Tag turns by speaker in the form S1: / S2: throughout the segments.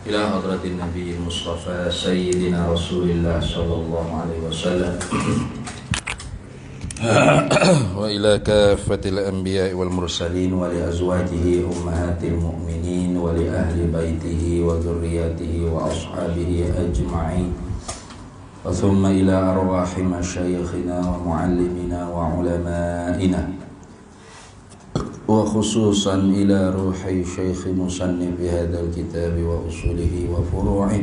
S1: إلى حضرة النبي المصطفى سيدنا رسول الله صلى الله عليه وسلم وإلى كافة الأنبياء والمرسلين ولأزواجه أمهات المؤمنين ولأهل بيته وذرياته وأصحابه أجمعين وثم إلى أرواح مشايخنا ومعلمنا وعلمائنا وخصوصا إلى روح شيخ مصنف هذا الكتاب وأصوله وفروعه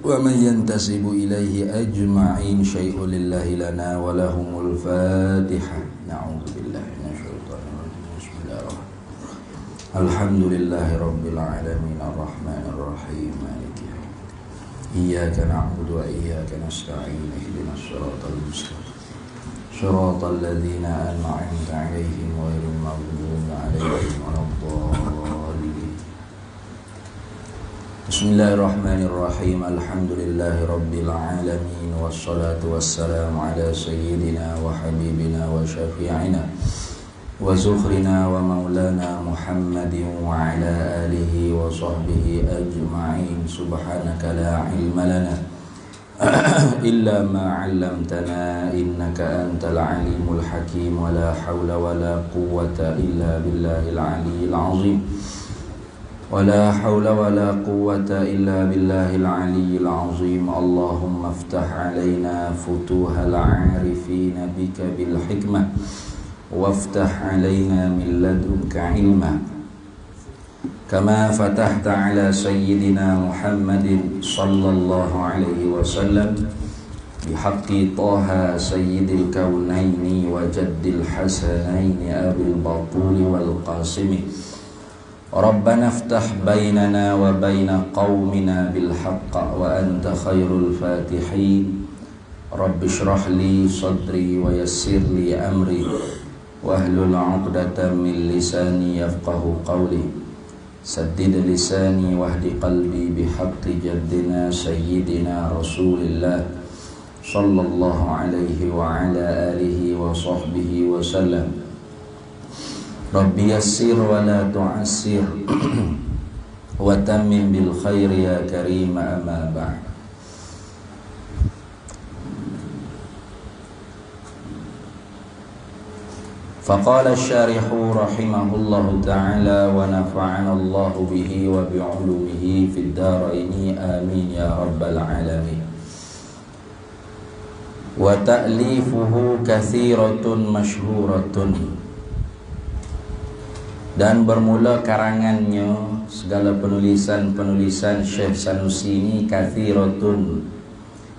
S1: ومن ينتسب إليه أجمعين شيء لله لنا ولهم الفاتحة. نعوذ بالله من الشيطان الرجيم. بسم الله الرحمن الرحيم. الحمد لله رب العالمين الرحمن الرحيم مالك يوم الدين إياك نعبد وإياك نستعين اهدنا الصراط المستقيم صراط الذين أنعمت عليهم غير المغضوب عليهم ولا الضالين. بسم الله الرحمن الرحيم. الحمد لله رب العالمين والصلاة والسلام على سيدنا وحبيبنا وشفيعنا وزخرنا ومولانا محمد وعلى آله وصحبه أجمعين. سبحانك لا علم لنا إلا ما علمتنا إنك أنت العليم الحكيم ولا حول ولا قوة إلا بالله العلي العظيم ولا حول ولا قوة إلا بالله العلي العظيم. اللهم افتح علينا فتوح العارفين بك بالحكمة وافتح علينا من لدنك علما كما فتحت على سيدنا محمد صلى الله عليه وسلم بحق طه سيد الكونين وجد الحسنين أبي البطول والقاسم. ربنا افتح بيننا وبين قومنا بالحق وأنت خير الفاتحين. رب اشرح لي صدري ويسر لي أمري واحلل عقدة من لساني يفقه قولي. سدد لساني واهد قلبي بحق جدنا سيدنا رسول الله صلى الله عليه وعلى آله وصحبه وسلم. ربي يسر ولا تعسر وتمم بالخير يا كريم. أما بعد. فقال الشارح رحمه الله تعالى ونفعنا الله به وبعلومه في الدارين آمين يا رب العالمين. وتأليفه كثيرة مشهورة. Dan bermula karangannya segala penulisan-penulisan Syekh Sanusi ini kathiratun,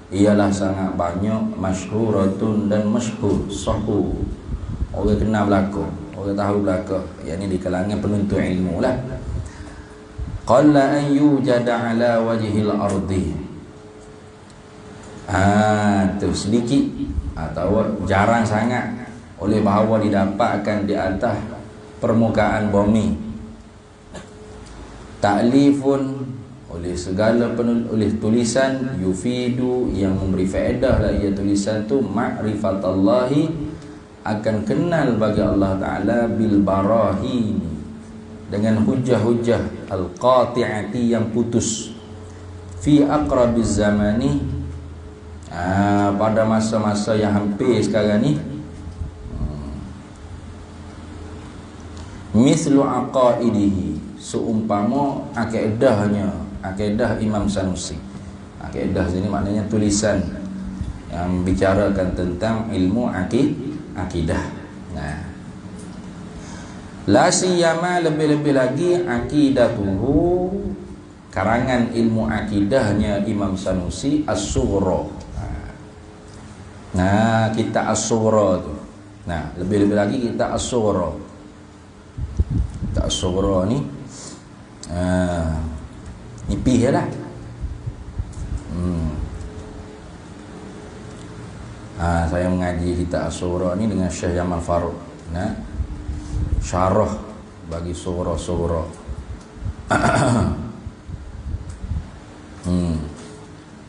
S1: ialah sangat banyak, masyhuratun dan masyhur, sahur. Orang kenal belaka, orang tahu belaka, yakni di kalangan penuntut ilmu lah. Qalla an yujada ala wajhil ardi. Tu sedikit atau jarang sangat oleh bahawa didapatkan di atas permukaan bumi. Ta'lifun, oleh segala oleh tulisan, yufidu, yang memberi faedah lah ia tulisan tu, ma'rifatallahi, akan kenal bagi Allah Ta'ala, bil barahin, dengan hujah-hujah al-qati'ati, yang putus, fi aqrabiz zamani, pada masa-masa yang hampir sekarang ni, mislu aqaidihi, seumpama akidahnya, akidah Imam Sanusi. Akidah sini maknanya tulisan yang bicarakan tentang ilmu akidah. Nah, la siyama, lebih-lebih lagi aqidatuhu, karangan ilmu akidahnya Imam Sanusi, as-sughra. Nah, kita as-sughra tu. Nah, lebih-lebih lagi kita as-sughra. Kita as-sughra ni nipih lah. Saya mengaji kitab as-sughra ni dengan Syekh Jamal Faruq. Nah, syarah bagi sughra-sughra.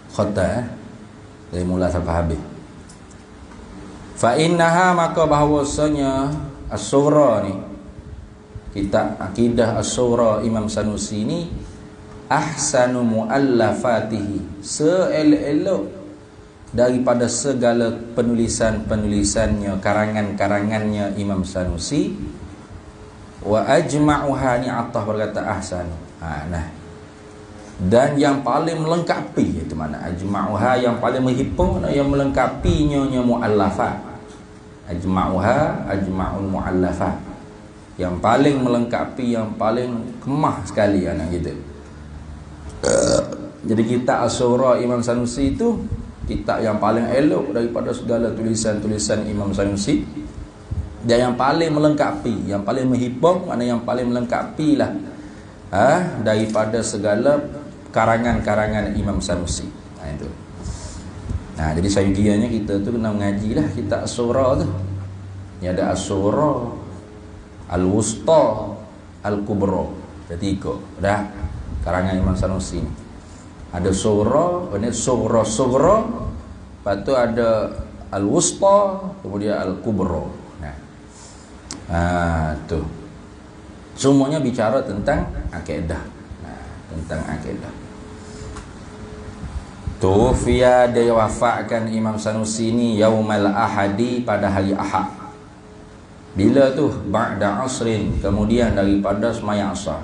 S1: Khata dari mula sampai habis. Fa innaha, maka bahawasanya as-sughra ni, kitab akidah as-sughra Imam Sanusi ni, ahsanu muallafatihi, seelok-elok daripada segala penulisan-penulisannya, karangan-karangannya Imam Sanusi. Wa ajma'uha, ni Athah berkata ahsan. Nah, dan yang paling melengkapi, itu mana ajma'uha, yang paling menghimpun, yang melengkapinya muallafat. Ajma'uha, ajma'ul muallafat, yang paling melengkapi, yang paling kemah sekali anak gitu. Jadi kitab As-Sughra Imam Sanusi itu kitab yang paling elok daripada segala tulisan-tulisan Imam Sanusi, dan yang paling melengkapi, yang paling menghimpun, mana yang paling melengkapi lah daripada segala karangan-karangan Imam Sanusi. Itu. Nah, jadi sayudianya kita tu kena mengaji lah kitab As-Sughra tu. Ni ada As-Sughra, Al-Wusta, Al-Kubra. Ada 3 dah karangan Imam Sanusi. Ada Sughra, ini Sughra, lepas tu ada Al-Wusta, kemudian Al-Kubra. Tu semuanya bicara tentang akidah. Tentang akidah. Tufiya, dia wafatkan Imam Sanusi ni yaumal ahadi, pada hari Ahad. Bila tu? Ba'da asrin, kemudian daripada semayang asar.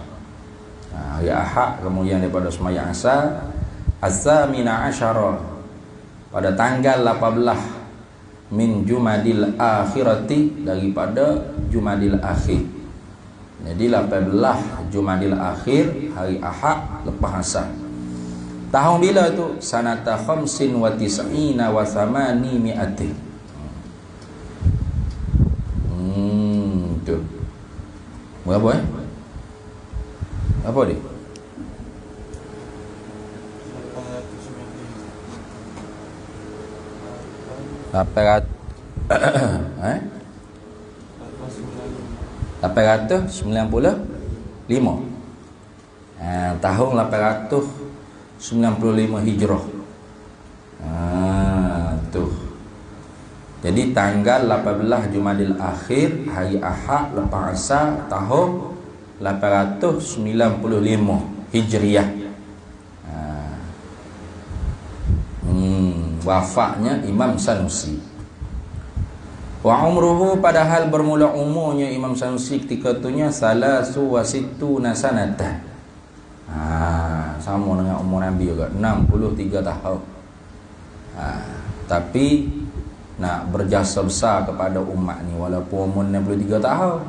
S1: Hari Ahad, kemudian daripada semayang asar. Az-zamina asyara, pada tanggal 18 min Jumadil akhirati, daripada Jumadil akhir. Jadi 18 Jumadil akhir, hari Ahad lepas asar. Tahun bila tu? Sanata khamsin wa tis'ina wa thamani mi'ati. Tu berapa apa dia? 800 895 tahun 895 Hijrah. Tu. Jadi tanggal 18 Jumadil Akhir, hari Ahad lepas asar, tahun 895 Hijriah. Wafatnya Imam Sanusi. Wa umruhu, padahal bermula umurnya Imam Sanusi ketika itunya salasu wa sittuna sanatan. Sama dengan umur Nabi juga, 63 tahun. Tapi nak berjasa besar kepada umat ni, walaupun umur 63 tahun,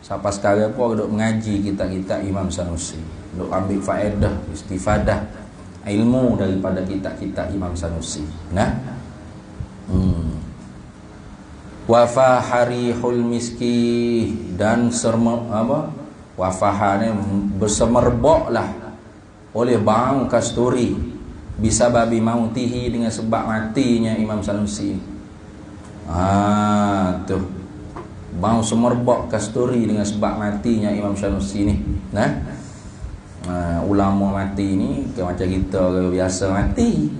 S1: sampai sekarang pun duk mengaji kitab-kitab Imam Sanusi, duk ambil faedah, istifadah ilmu daripada kitab-kitab Imam Sanusi. Wafaharihul miski, dan wafaha ni bersemerboklah oleh bau kasturi, bisa babi mautihi, dengan sebab matinya Imam Sanusi. Tu bau semerbok kasturi dengan sebab matinya Imam Sanusi ni. Ulama mati ni macam kita biasa mati.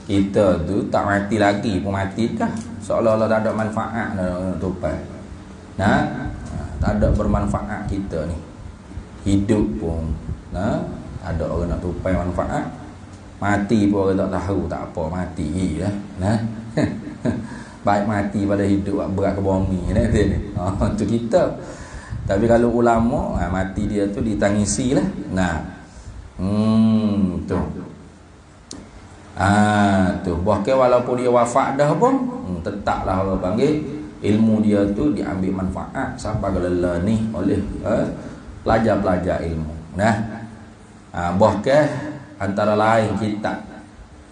S1: Kita tu tak mati lagi pun mati kah? Seolah-olah tak ada manfaat nak tupai. Tak ada bermanfaat kita ni. Hidup pun ada orang nak tupai manfaat. Mati pun orang tak tahu, tak apa, mati lah. Baik mati pada hidup, berat ke bumi ni. Tu kita. Tapi kalau ulama, mati dia tu ditangisi lah. Tu. Tu. Bahkan walaupun dia wafat dah pun, tetaplah orang panggil ilmu dia tu diambil manfaat sampai ke lelah ni oleh pelajar-pelajar ilmu. Bahkan antara lain kitab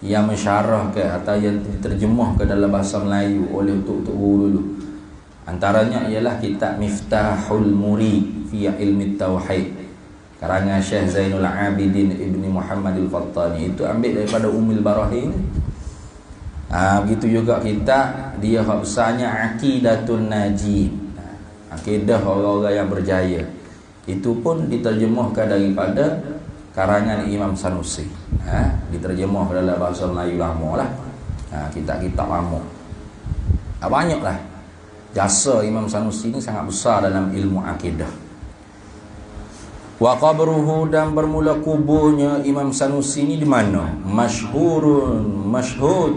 S1: yang mensyarah ke atau yang diterjemah ke dalam bahasa Melayu oleh Tok Guru dulu, antaranya ialah kitab Miftahul Murid fi Ilmi Tauhid, karangan Syekh Zainul Abidin Ibni Muhammad Al-Fattani. Itu ambil daripada Ummul Barahin. Begitu juga kita dia besarnya Aqidatun Najib, akidah orang-orang yang berjaya. Itu pun diterjemahkan daripada karangan Imam Sanusi. Diterjemah dalam bahasa Melayu lama lah. Kitab-kitab lama. Banyaklah. Jasa Imam Sanusi ini sangat besar dalam ilmu akidah. Wa qabruhu, dan bermula kuburnya Imam Sanusi ni di mana? Masyhud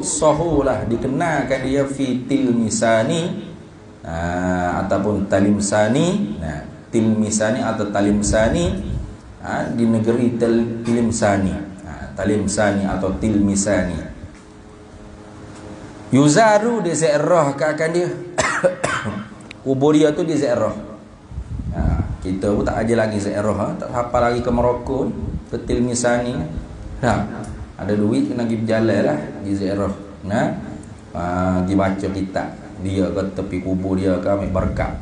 S1: sahulah, dikenalkan dia fi Tilmisani, ataupun Talimsani. Tilmisani atau Talimsani, di negeri Tilmisani, Talimsani atau Tilmisani. Yuzaru, di ziarah akan dia. Kubur dia tu di ziarah. Kita pun tak aja lagi ziarah, tak hafal lagi ke Morocco, ke Tilmisani. Ada duit kena pergi berjalan lah di ziarah. Pergi baca kitab dia ke tepi kubur dia ke, ambil berkat.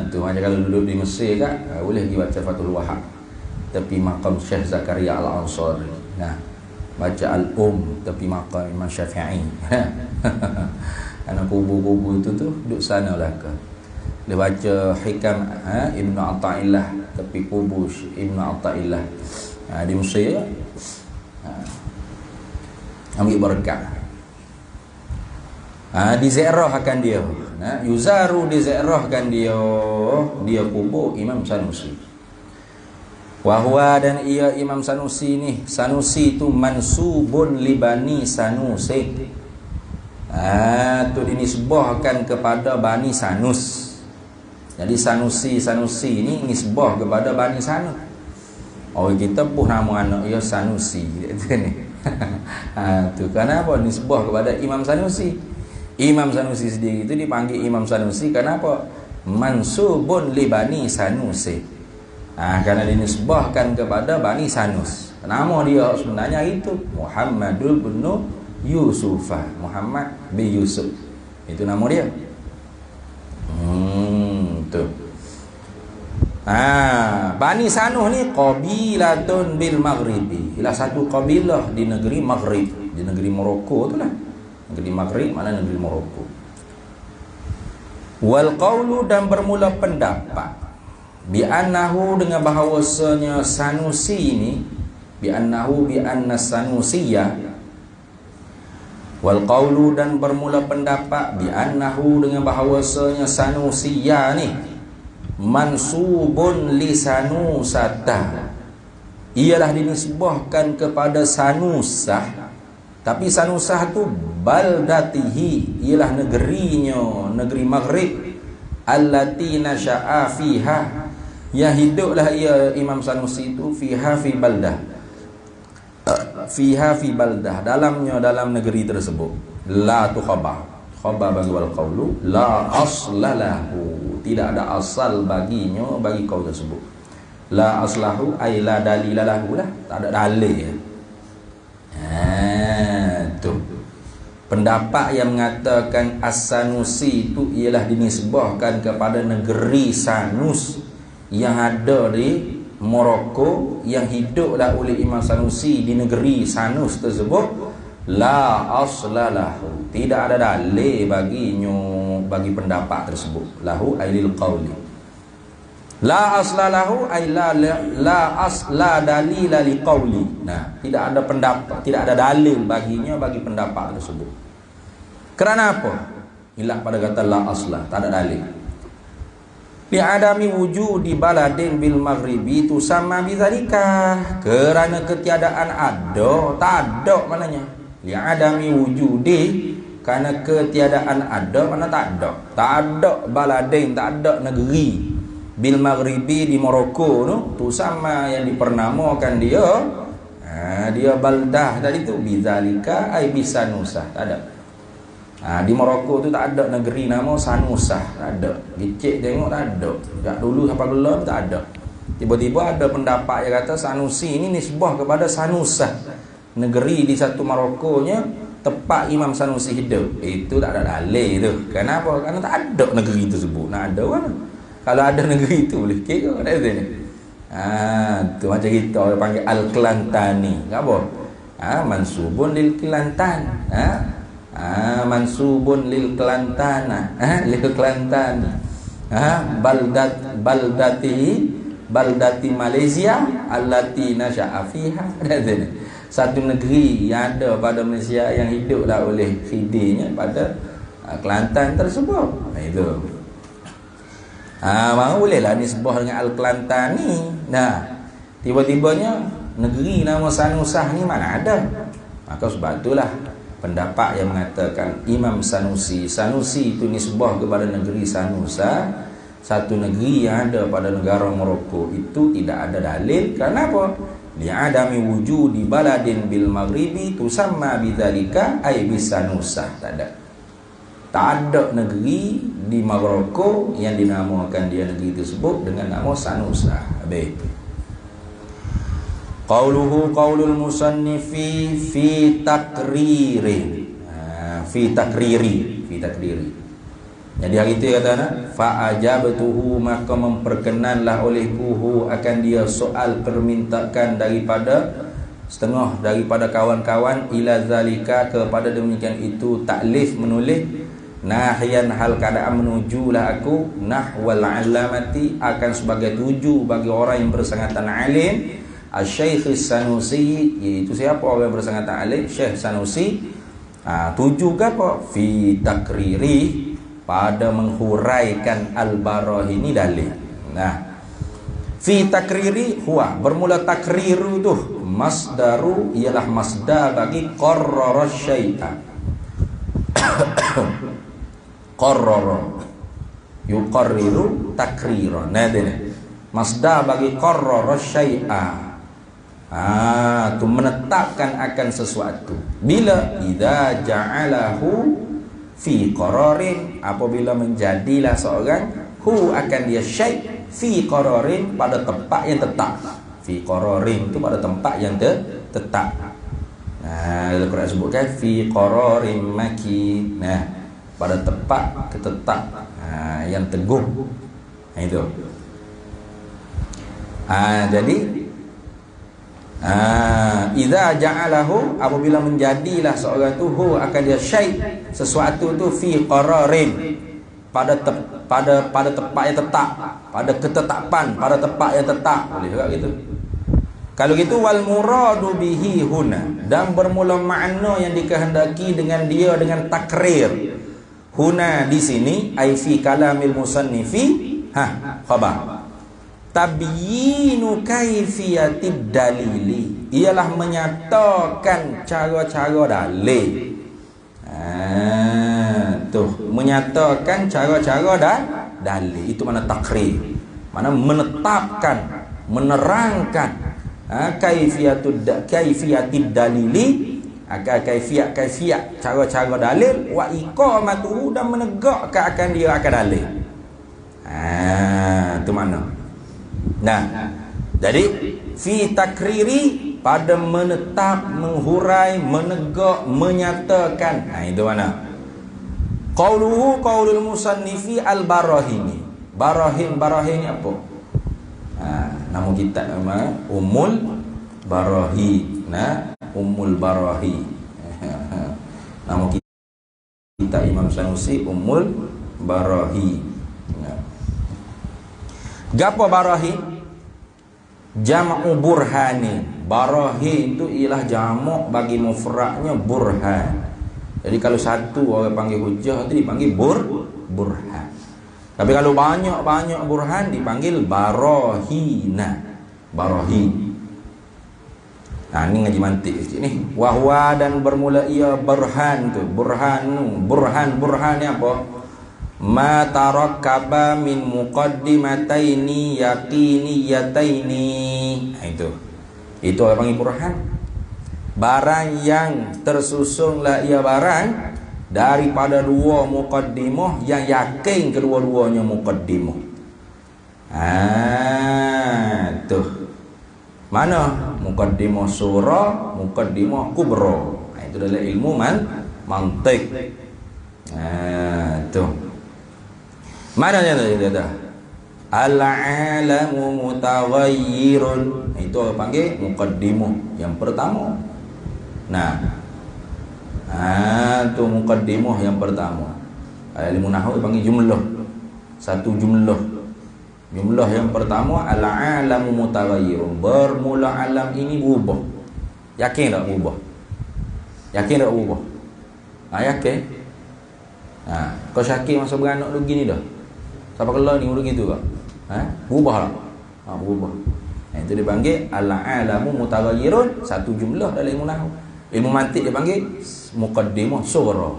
S1: Tu macam kalau duduk di Mesir kan, boleh pergi baca Fathul Wahab tepi makam Syekh Zakaria Al-Ansari. Baca tepi makam Imam Syafi'i. Anak kubur-kubur itu tu duduk sana lah ke. Dia baca hikam Ibnu Atta'illah tepi kubur Ibnu Atta'illah di Mesir. Ambil berkat. Diziarahkan dia. Yuzaru, diziarahkan dia kubur Imam Sanusi. Wahwa, dan ia Imam Sanusi ni, Sanusi tu mansubun li Bani Sanusi. Tu dinisbahkan kepada Bani Sanus. Jadi Sanusi ni nisbah kepada Bani Sanus. Kita pun nama anak dia Sanusi. Tu kenapa nisbah kepada Imam Sanusi? Imam Sanusi sendiri itu dipanggil Imam Sanusi kenapa? Mansubun li Bani Sanusi. Karena dinisbahkan kepada Bani Sanus. Nama dia sebenarnya itu Muhammadul bin Yusufah, Muhammad bin Yusuf. Itu nama dia. Bani Sanuh ni qabilatun bil Maghribi, ialah satu kabilah di negeri Maghrib, di negeri Morocco tu lah. Negeri Maghrib mana negeri Morocco. Wal qawlu, dan bermula pendapat bi annahu, dengan bahawasanya Sanusi ini, bi annahu bi anna Sanusiyya. Wal qawlu, dan bermula pendapat bi annahu, dengan bahawasanya Sanusiyya ni mansubun li Sanusata, ialah dinisbahkan kepada Sanusah. Tapi Sanusah tu baldatihi, ialah negerinya, negeri Maghrib, allati nasya'a fiha, yang hiduplah ia Imam Sanusi itu fiha fi baldah, fiha fi baldah, dalamnya, dalam negeri tersebut. La tu khabar bagi wal qawlu, la aslalahu, tidak ada asal baginya, bagi kau tersebut. La aslahu ay la dalilalahu lah, tak ada dalil. Tu pendapat yang mengatakan As-Sanusi itu ialah dinisbahkan kepada negeri Sanus yang ada di Morocco, yang hiduplah oleh Imam Sanusi di negeri Sanus tersebut. La aslalahu, tidak ada dalil baginya, bagi pendapat tersebut. Lahu ailil qawli. La aslalahu ay la asla dalila li qawli. Tidak ada pendapat, tidak ada dalil baginya, bagi pendapat tersebut. Kerana apa? Ilah pada kata la asla, tak ada dalil. Li adami wujudi baladin bil maghribi tu sama bidzalika, kerana ketiadaan ada, tak ada maknanya. Li adami wujudi, kerana ketiadaan ada, mana tak ada. Tak ada baladin, tak ada negeri bil maghribi di Morocco tu sama yang dipernamakan dia. Dia baldah tadi tu bidzalika ai bisanusah, tak ada. Di Morocco tu tak ada negeri nama Sanusah, tak ada. Gicik tengok tak ada. Tak dulu sampai gelar tak ada. Tiba-tiba ada pendapat yang kata Sanusi ini nisbah kepada Sanusah, negeri di satu Morocco-nya tepat Imam Sanusi hidup. Itu tak ada dalil tu. Kenapa? Karena tak ada negeri tersebut. Nak ada mana? Kalau ada negeri itu boleh kira tak ada ni. Tu macam kita orang panggil Al-Klantani. Apa? Mansubun lil Kelantan. Mansubun lil Kelantana. Lil Kelantani. Baldati Malaysia allati nasya'a fiha. Satu negeri yang ada pada Malaysia yang hiduplah oleh khidihnya pada Kelantan tersebut. Itu. Baru bolehlah nisbah dengan Al-Kelantan ni. Nah, tiba-tibanya negeri nama Sanusah ni mana ada. Maka sebab itulah pendapat yang mengatakan Imam Sanusi itu nisbah kepada negeri Sanusa, satu negeri yang ada pada negara Morocco, itu tidak ada dalil. Kenapa? Li'adami wujudi baladin bil maghribi tusamma bidzalika ay bisanusah. Tak ada negeri di Morocco yang dinamakan dia negeri tersebut dengan nama Sanusah. Habis. Qauluhu qaulul musannifi fi takriri. Fi takriri. Jadi hari itu kata nak fa ajabtuhu, maka memperkenanlah olehku akan dia soal permintaan daripada setengah daripada kawan-kawan ila zalika, kepada demikian itu taklif menulis nahyan hal keadaan menujulah aku nahwal alamati akan sebagai tuju bagi orang yang bersangatan alim Asy-Syaikh Sanusi, iaitu siapa orang yang bersangatan alim Syekh Sanusi. Tuju ke apa? Fi takriri, pada menghuraikan al-barahini dalil. Nah, fi takriri huwa, bermula takriru tu masdaru, ialah masdar bagi qarrara syai'a. Qarrara yuqarriru takrira. Nah, ini masdar bagi qarrara syai'a. Tu menetapkan akan sesuatu. Bila idza ja'alahu fi qararin, apabila menjadilah seorang akan dia syai' fi qararin, pada tempat yang tetap. Fi qararin itu pada tempat yang tetap. Dalam Quran sebutkan fi qararin makin. Pada tempat tetap, yang teguh. Itu. Jadi idza ja'alahu, apabila menjadilah seorang tu akan dia syai' sesuatu tu fi qararin, pada tempat yang tetap, pada ketetapan, pada tempat yang tetap. Boleh juga gitu. Kalau gitu wal muradu bihi huna, dan bermula makna yang dikehendaki dengan dia dengan takrir. Huna di sini ai fi kalamil musannifi khabar. Tabyinu kaifiyatid dalili, ialah menyatakan cara-cara dalil. Menyatakan cara-cara dalil. Itu mana takrir, mana menetapkan, menerangkan kaifiyatid dalili, kaifiyat cara-cara dalil, wa iqamatuhu, dan menegakkan akan dia akan dalil. Itu mana. Nah, jadi fi takriri, pada menetap, menghurai, menegak, menyatakan. Itu mana? Qauluhu qaulul musannifi al-barahini. Barahin ni apa? Nama kitab nama Ummul Barahi. Ummul Barahi. Nama kitab Imam Sanusi Ummul Barahi. Gapo barahi? Jam'u burhani. Barahi itu ialah jamak bagi mufradnya burhan. Jadi kalau satu orang panggil hujjah itu dipanggil burhan. Tapi kalau banyak burhan dipanggil barahina. Barahi. Ini ngaji mantik sikit ni. Wahwa, dan bermula ia burhan tu. Burhan ni apa? Ma tarakkaba min muqaddimataini yaqiniyataini. Itu orang panggil burhan. Barang yang tersusunlah ia barang daripada dua muqaddimah yang yakin kedua-duanya muqaddimah. Mana? Muqaddimah surah, muqaddimah kubra. Itu adalah ilmu mantik. Mana dia kata? Al-alamu mutaghayyirun. Itu orang panggil muqaddimah yang pertama. Itu muqaddimah yang pertama. Ilmu nahwu panggil jumlah. Satu jumlah. Jumlah yang pertama al-alamu mutaghayyirun. Bermula alam ini berubah. Yakin tak berubah? Yakin tak berubah? Yakin? Kau syakir masa beranak lu gini dah. Siapa kelah ni urut gitu ke? Berubah lah. Berubah. Itu dipanggil al-alamu mutaghayyirun, satu jumlah dalam ilmu nahwu. Ilmu mantik dia panggil muqaddimah sughra.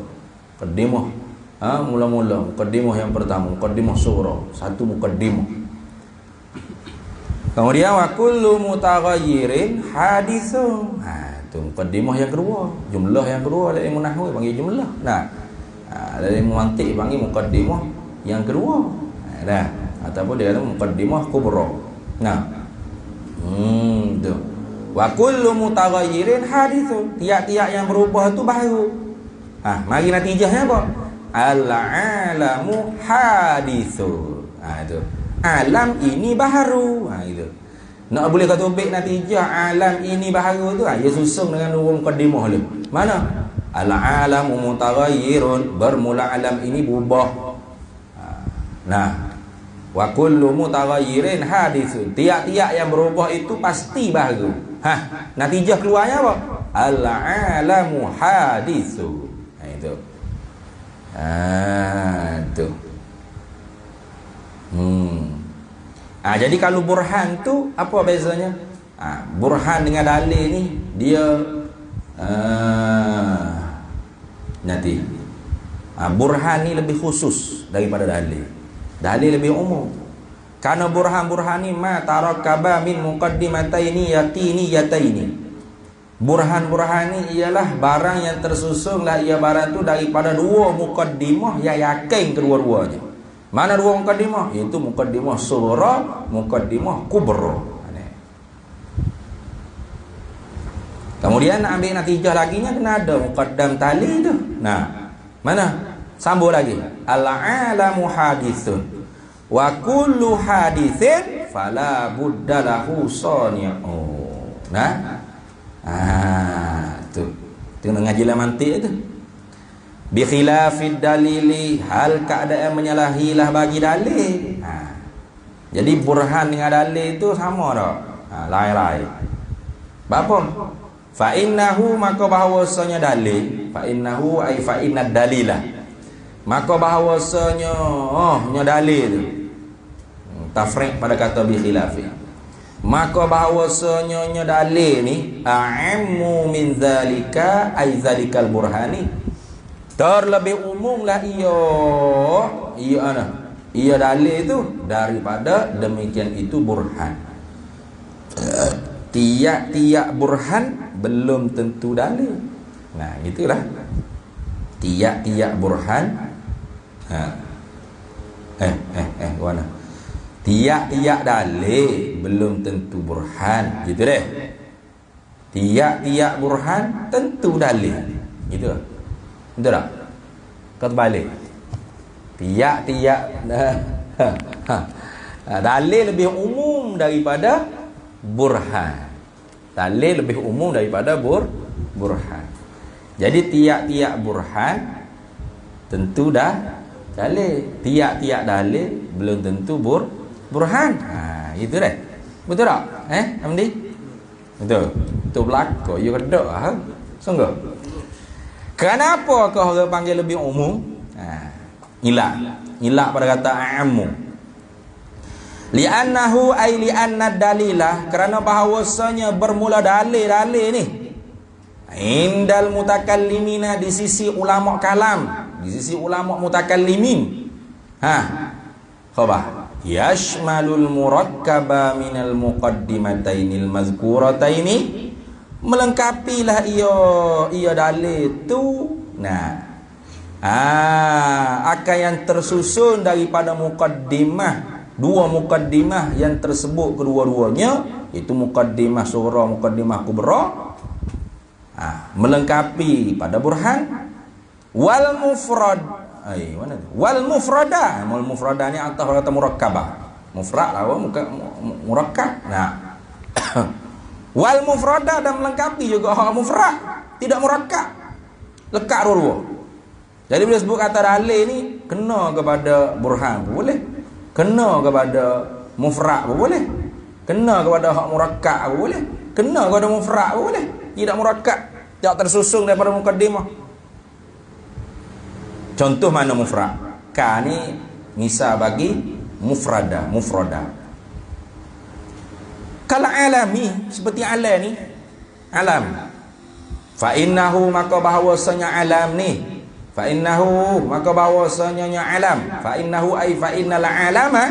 S1: Muqaddimah mula-mula, muqaddimah yang pertama, muqaddimah sughra, satu muqaddimah. Kemudian wa kullu mutaghayyirin hadithun. Itu muqaddimah yang kedua, jumlah yang kedua dalam ilmu nahwu panggil jumlah. Dalam ilmu mantik panggil muqaddimah yang kedua. Ataupun dia kata muqaddimah kubra. Tu. Wa kullu mutaghayyirin hadithun. Tiap-tiap yang berubah itu baru. Mari natijahnya apa? Al-alamu hadithun. Itu. Alam ini baru. Itu. Nak boleh kata baik natijah alam ini baru tu, dia susung dengan dua muqaddimah dia. Mana? Al-alamu mutaghayyirun, bermula alam ini berubah. Wa kullu mutaghayyirin hadithun. Tiap-tiap yang berubah itu pasti baru. Natijah keluarnya apa? Al-alamu hadithun. Itu. Tu. Jadi kalau burhan tu apa bezanya? Burhan dengan dalil ni dia nanti. Burhan ni lebih khusus daripada dalil. Dalil lebih umum. Karena burhan ni ma tarakaba min muqaddimataini yaqiniyataini. Burhan ni ialah barang yang tersusun lah ia barang tu daripada dua muqaddimah yang yakin kedua-duanya. Mana dua muqaddimah? Iaitu muqaddimah sughra, muqaddimah kubra. Kemudian nak ambil natijah lagi nya kena ada muqaddam tali tu. Mana? Sambung lagi. Al-alamu hadithun wa kullu hadithin fala budda lahu sani'u. Tu ngaji lah mantik tu. Bi khilafid dalili, hal keadaan menyalahilah bagi dalil. Jadi burhan dengan dalil itu sama tak? Lain-lain. Apa? Fa innahu, maka bahawasanya dalil, fa innahu ai fa innad dalilah, maka bahawasanya nya dalil tu tafriq pada kata bi khilafi, maka bahawasanya nya dalil ni a'ammu min zalika ai zalikal burhani, terlebih umumlah ia dalil itu daripada demikian itu burhan. Tiap-tiap burhan belum tentu dalil. Gitulah. Tiap-tiap burhan mana? Tiap-tiap dalil belum tentu burhan. Gitu deh. Tiap-tiap burhan tentu dalil. Gitu. Betul tak? Kau terbalik. Tiap-tiap dalil lebih umum daripada burhan. Dalil lebih umum daripada burhan. Jadi tiap-tiap burhan tentu dah dalil. Tiap-tiap dalil belum tentu burhan. Itu deh. Betul tak? Amdi? Betul. Itu belakang. You kedak sungguh. Kenapa kau orang panggil lebih umum? Ilak pada kata a'ammu. Li'annahu ay li'annad dalilah, kerana bahawasanya bermula dalil ni indal mutakallimina, di sisi ulama kalam, di sisi ulama mutakallimin. Khabah yashmalul murakkaba minal muqaddimatainil mazkurataini, melengkapilah ia dalil tu akan yang tersusun daripada muqaddimah, dua muqaddimah yang tersebut kedua-duanya, itu muqaddimah sughra, muqaddimah kubra, melengkapi pada burhan. Wal mufrad, mana tu? Wal mufrada ni atau kata murakkabah, mufrad lah, murakkab. Wal mufrada, dan melengkapi juga mufrad, tidak murakkab, lekat dua-dua. Jadi bila sebut kata dalil ni kena kepada burhan pun boleh, kena kepada mufrad pun boleh, kena kepada hak murakkab pun boleh, kena kepada mufrad pun boleh, tidak murakkab, tidak tersusun daripada muqaddimah. Contoh mana mufrad? Ka ni misal bagi mufrada. Kalau alami seperti alam ni, alam, fa innahu maka bahawasanya alam ni, fa innahu maka bahawasanya alam, fa innahu ay fa innal alama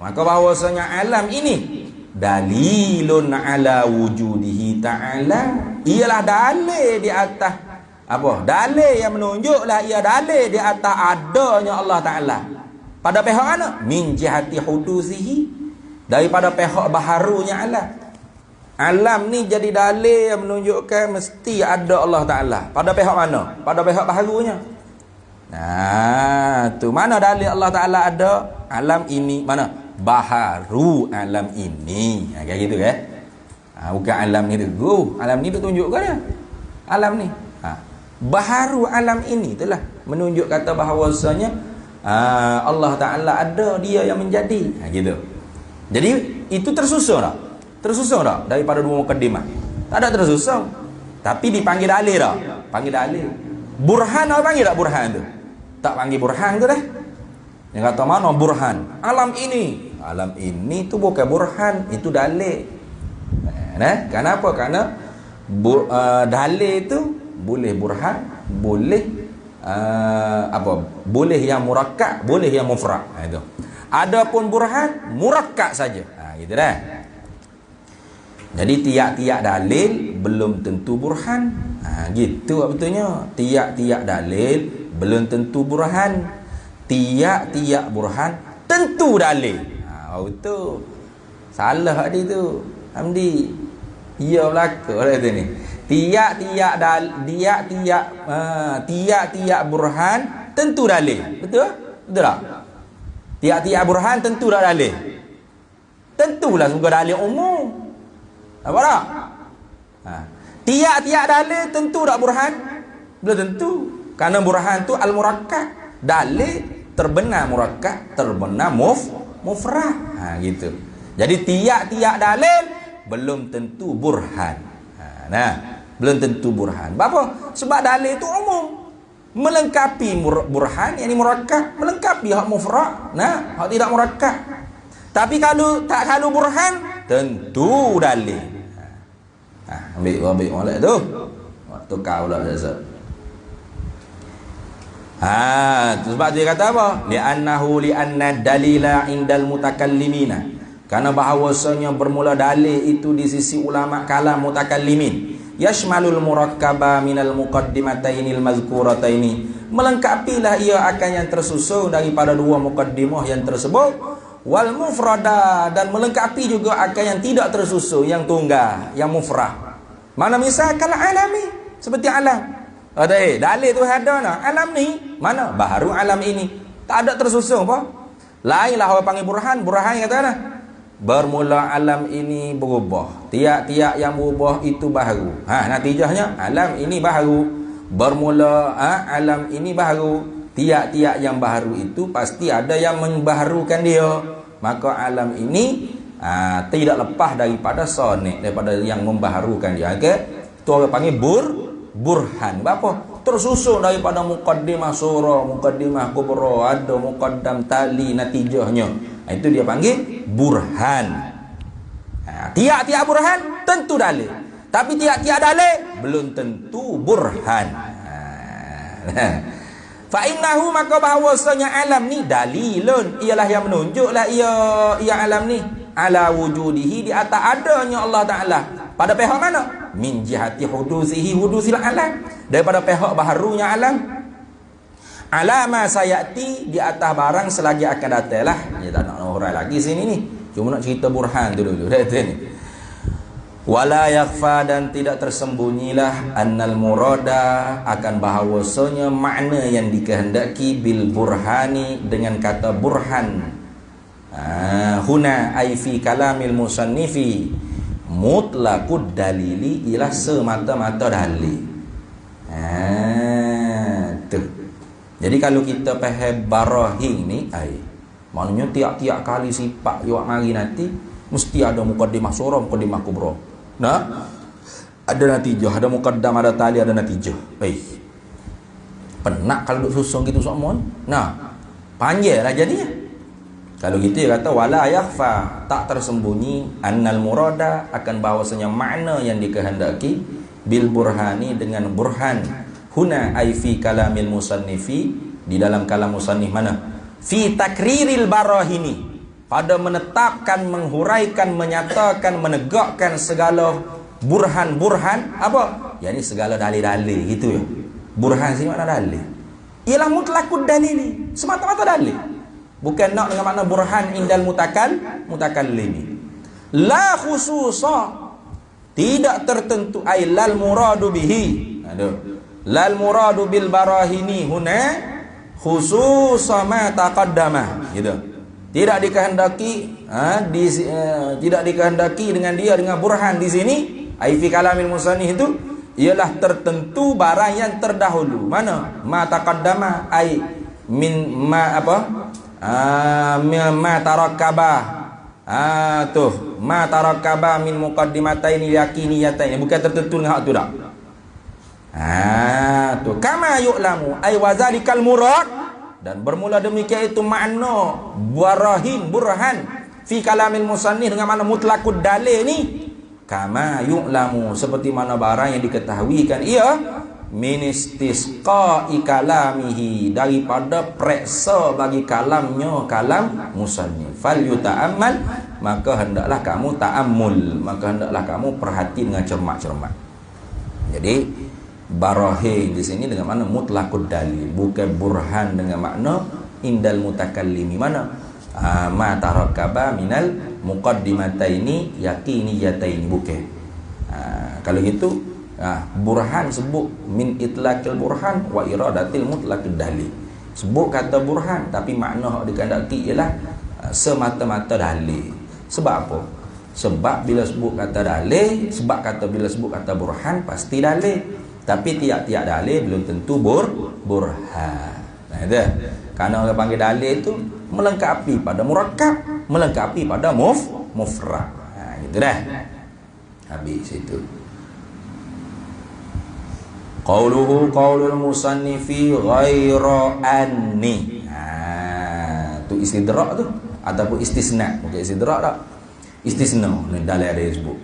S1: maka bahawasanya alam ini dalilun ala wujudihi ta'ala, ialah dalil di atas apa? Dalil yang menunjuklah ia dalil di atas adanya Allah Ta'ala. Pada pihak mana? Min jihati hudusihi, daripada pihak baharunya alam. Alam ni jadi dalil yang menunjukkan mesti ada Allah Ta'ala. Pada pihak mana? Pada pihak baharunya. Nah, tu mana dalil Allah Ta'ala ada? Alam ini mana? Baharu alam ini. Kayak gitu kan? Bukan alam ni tu. Alam ni tu tunjukkan dia. Alam ni. Baharu alam ini itulah menunjuk kata bahawasanya Allah Ta'ala ada, dia yang menjadi. Gitu. Jadi itu tersusun tak? Tersusun tak? Daripada dua mukaddimah. Tak ada tersusun. Tapi dipanggil dalil tak? Panggil dalil. Burhan apa panggil tak burhan tu? Tak panggil burhan tu dah. Yang kata mana burhan? Alam ini. Alam ini tu bukan burhan, itu dalil. Kenapa? Karena dalil itu boleh burhan, boleh boleh yang murakkab, boleh yang mufrad. Itu. Adapun burhan murakkab saja. Gitu dah. Jadi tiap-tiap dalil belum tentu burhan. Gitu betulnya. Tiap-tiap dalil belum tentu burhan. Tiap-tiap burhan tentu dalil. Betul. Salah dia tu. Hamdi. Ya belaka orang tu ni. Tiap-tiap burhan tentu dalil. Betul? Betul tak? Tiap-tiap burhan tentu tak dalil. Tentulah semoga dalil umum. Apa tak? Tiap-tiap dalil tentu tak burhan? Belum tentu. Karena burhan tu al-murakkab. Dalil terbenar murakkab, terbenar mufrad. Gitu. Jadi tiap-tiap dalil belum tentu burhan. Belum tentu burhan. Apa? Sebab dalil itu umum. Melengkapi burhan, yang ini murakkab, melengkapi hak mufrad. Hak tidak murakkab. Tapi kalau burhan, tentu dalil. Ambil molek tu. Waktu kau lah Ustaz. Sebab dia kata apa? Li'anna dalila indal mutakallimina. Karena bahawasanya bermula dalil itu di sisi ulama kalam mutakallimin. Yashmalul murakkaba minal muqaddimatainil mazkurataini. Melengkapilah ia akan yang tersusun daripada dua muqaddimah yang tersebut. Wal mufrada, dan melengkapi juga akan yang tidak tersusun, yang tunggal, yang mufrad. Mana misal kalau alami, seperti alam. Dalil tu ada nak. Alam ni mana? Baharu alam ini. Tak ada tersusun apa? Lainlah orang panggil burhan. Burhan kata apa? Bermula alam ini berubah. Tiap-tiap yang berubah itu baharu. Natijahnya alam ini baharu. Bermula alam ini baharu. Tiap-tiap yang baharu itu pasti ada yang membaharukan dia. Maka alam ini tidak lepas daripada sonik, daripada yang membaharukan dia. Itu orang panggil burhan. Apa? Tersusun daripada muqaddimah surah, muqaddimah kubra, ada muqaddam tali natijahnya. Itu dia panggil burhan. Tiap-tiap burhan tentu dalil. Tapi tiap-tiap dalil belum tentu burhan. Fa innahu maka bahawasanya alam ni dalilun, ialah yang menunjuklah ia alam ni ala wujudihi, di atas adanya Allah Ta'ala. Pada pihak mana? Min jihati hudusihi, hudusil alam, daripada pihak baharunya alam. Alama sayati, di atas barang selagi akan datang lah. Ya, tak nak orang lagi sini ni. Cuma nak cerita burhan tu dulu. Wala yakhfa, dan tidak tersembunyilah annal murada, akan bahawasanya makna yang dikehendaki bil burhani, dengan kata burhan. Huna ay fi kalamil musannifi mutlaqud dalili, ialah semata-mata dalil. Tu. Jadi kalau kita faham barahin ni, maknanya tiap-tiap kali sifat yang mari nanti mesti ada muqaddimah surah, muqaddimah kubra. Ada natijah, ada muqaddam, ada tali, ada natijah. Penat kalau duk susung gitu semua. Panjanglah jadinya. Kalau gitu dia kata wala yakhfa, tak tersembunyi annal murada, akan bahwasanya makna yang dikehendaki bil burhani, dengan burhan. Huna ay fi kalamil musannifi, di dalam kalam musannif mana? Fi takriril barahini, pada menetapkan, menghuraikan, menyatakan, menegakkan segala burhan-burhan apa? Yani segala dalil-dalil gitu ya. Burhan sini makna dalil. Ialah mutlaqud dalili, semata-mata dalil. Bukan nak dengan makna burhan indal mutakallimi. La khususa, tidak tertentu, ay lal muradu bihi. Aduh. Lal muradu bil barahini huna khususa ma taqaddama. Gitu. Tidak dikehendaki tidak dikehendaki dengan dia dengan burhan di sini, ai fi kalamil musannif itu ialah tertentu barang yang terdahulu. Mana? Ma taqaddama ai min ma apa? Ma tarakkaba. Tuh, ma tarakkaba min muqaddimataini yaqiniyatain. Bukan tertentu dengan hak tu dak. Tuh, kama yu'lamu ay wazalikal murad, dan bermula demikian itu makna burhan fi kalamil musannif dengan makna mutlaqud dalil ni, kama yu'lamu, seperti mana barang yang diketahui kan ia min istisqa'i kalamihi, daripada periksa bagi kalamnya, kalam musannif. Fal yuta'ammal, maka hendaklah kamu ta'ammul, maka hendaklah kamu perhati dengan cermat-cermat. Jadi barahin di sini dengan makna mutlaqud dalil, bukan burhan dengan makna indal mutakallimi. Mana? Ma tarakkaba minal muqaddimataini yaqiniyataini, bukan. Kalau gitu burhan sebut min itlaqil burhan wa iradatil mutlaqid dalil. Sebut kata burhan tapi makna hak dikehendaki ialah semata-mata dalil. Sebab apa? Sebab bila sebut kata dalil, bila sebut kata burhan pasti dalil. Tapi tiap-tiap dalil belum tentu burhan. Nah itu. Karena orang panggil dalil itu melengkapi pada murakkab, melengkapi pada mufrad. Gitu dah. Habis itu. Qauluhu qaulul musannifi ghaira anni. Tu istidrak tu ataupun istisna. Bukan istidrak tak. Istisna dalam ada disebut.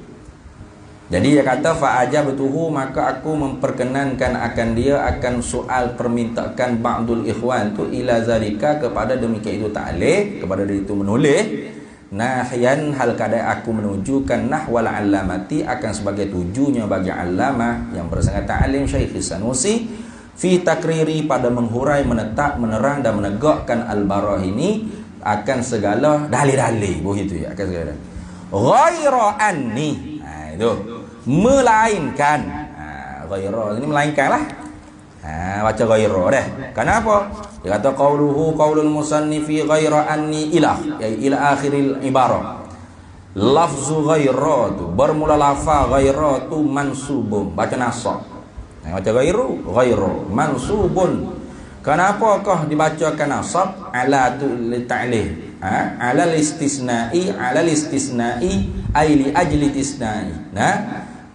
S1: Jadi dia kata fa ajabtuhu, maka aku memperkenankan akan dia akan soal permintaan ba'dul ikhwan tu ila zalika, kepada demikian itu ta'liq, kepada dia itu menulis nahyan, hal kadai aku menunjukkan nahwal alamati, akan sebagai tujunya bagi alamah yang bersangat ta'lim Syekh Sanusi fi takriri, pada menghurai, menetap, menerang dan menegakkan al-barahini, akan segala dalil-dalil. Begitu ya, akan segala ghaira anni. Itu melainkan. Ghaira ini melainkan lah. Baca ghaira dah. Kenapa? Dia kata qauluhu qaulul musannifi ghaira anni ila akhiril ibarah. Lafzu ghaira tu bermula lafaz ghaira tu mansubun, baca nasab. Baca ghairu mansubun. Kenapakah dibacakan nasab? Ala tu li ta'lil. Alal istisna'i ay li ajli istisna'i.